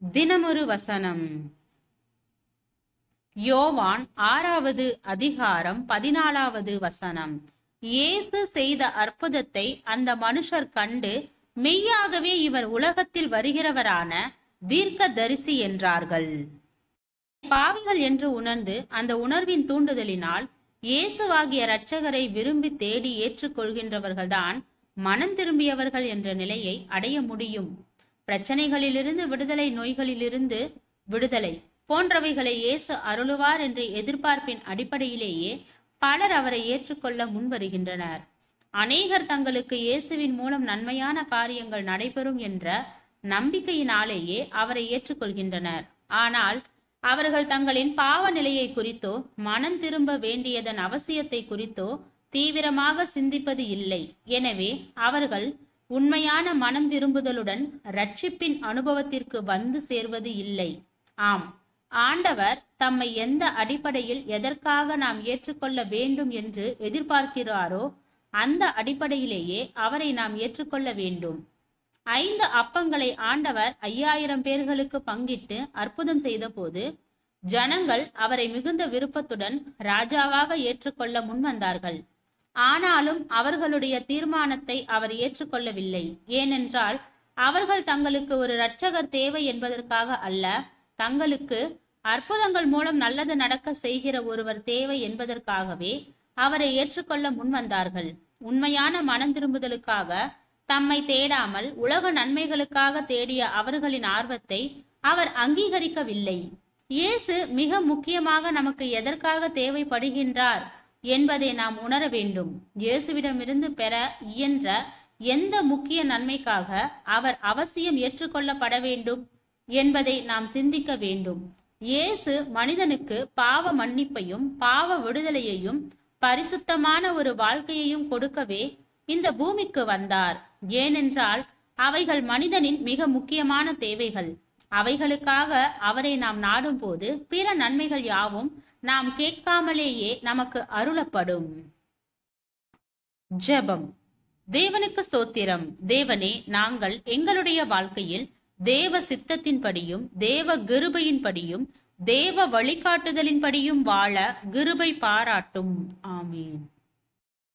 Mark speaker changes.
Speaker 1: தினமொரு வசனம். யோவான் 6வது அதிகாரம் 14வது வசனம். இயேசு செய்த அற்புதத்தை அந்த மனுஷர் கண்டு, மெய்யாகவே இவர் உலகத்தில் வருகிறவரான தீர்க்கதரிசி என்றார்கள். பாவிகள் என்று உணர்ந்து அந்த உணர்வின் தூண்டுதலினால் இயேசுவாகிய இரட்சகரை விரும்பி தேடி ஏற்றுக்கொள்கின்றவர்கள்தான் மனம் திரும்பியவர்கள் என்ற நிலையை அடைய முடியும். பிரச்சனைகளிலிருந்து விடுதலை, நோய்களிலிருந்து விடுதலை போன்றவைகளை இயேசு அருளுவார் என்ற எதிர்பார்ப்பின் அடிப்படையிலேயே பலர் அவரை ஏற்றுக்கொள்ள முன்வருகின்றனர். அநேகர் தங்களுக்கு இயேசுவின் மூலம் நன்மையான காரியங்கள் நடைபெறும் என்ற நம்பிக்கையினாலேயே அவரை ஏற்றுக்கொள்கின்றனர். ஆனால் அவர்கள் தங்களின் பாவ நிலையை குறித்தோ மனம் திரும்ப வேண்டியதன் அவசியத்தை குறித்தோ தீவிரமாக சிந்திப்பது இல்லை. எனவே அவர்கள் உண்மையான மனம் திரும்புதலுடன் ரட்சிப்பின் அனுபவத்திற்கு வந்து சேர்வது இல்லை. ஆம், ஆண்டவர் தம்மை எந்த அடிப்படையில் எதற்காக நாம் ஏற்றுக்கொள்ள வேண்டும் என்று எதிர்பார்க்கிறாரோ அந்த அடிப்படையிலேயே அவரை நாம் ஏற்றுக்கொள்ள வேண்டும். 5 அப்பங்களை ஆண்டவர் 5000 பேர்களுக்கு பங்கிட்டு அற்புதம் செய்த போது ஜனங்கள் அவரை மிகுந்த விருப்பத்துடன் ராஜாவாக ஏற்றுக்கொள்ள முன்வந்தார்கள். ஆனாலும் அவர்களுடைய தீர்மானத்தை அவர் ஏற்றுக்கொள்ளவில்லை. ஏனென்றால் அவர்கள் தங்களுக்கு ஒரு இரட்சகர் தேவை என்பதற்காக அல்ல, தங்களுக்கு அற்புதங்கள் மூலம் நல்லது நடக்க செய்கிற ஒருவர் தேவை என்பதற்காகவே அவரை ஏற்றுக்கொள்ள முன்வந்தார்கள். உண்மையான மனம் திரும்புதலுக்காக தம்மை தேடாமல் உலக நன்மைகளுக்காக தேடிய அவர்களின் ஆர்வத்தை அவர் அங்கீகரிக்கவில்லை. இயேசு மிக முக்கியமாக நமக்கு எதற்காக தேவைப்படுகின்றார் என்பதை நாம் உணர வேண்டும். இயேசுவிடமிருந்து பெற இயன்ற எந்த முக்கிய நன்மைக்காக அவர் அவசியம் ஏற்றுக்கொள்ளப்பட வேண்டும் என்பதை நாம் சிந்திக்க வேண்டும். இயேசு மனிதனுக்கு பாவ மன்னிப்பையும் பாவ விடுதலையையும் பரிசுத்தமான ஒரு வாழ்க்கையையும் கொடுக்கவே இந்த பூமிக்கு வந்தார். ஏனென்றால் அவைகள் மனிதனின் மிக முக்கியமான தேவைகள். அவைகளுக்காக அவரை நாம் நாடும் போது பிற நன்மைகள் யாவும் நாம் கேட்காமலேயே நமக்கு அருளப்படும். ஜெபம். தேவனுக்கு ஸ்தோத்திரம். தேவனே, நாங்கள் எங்களுடைய வாழ்க்கையில் தேவ சித்தத்தின்படியும் தேவ கிருபையின்படியும் தேவ வழிகாட்டுதலின்படியும் வாழ கிருபை பாராட்டும். ஆமீன்.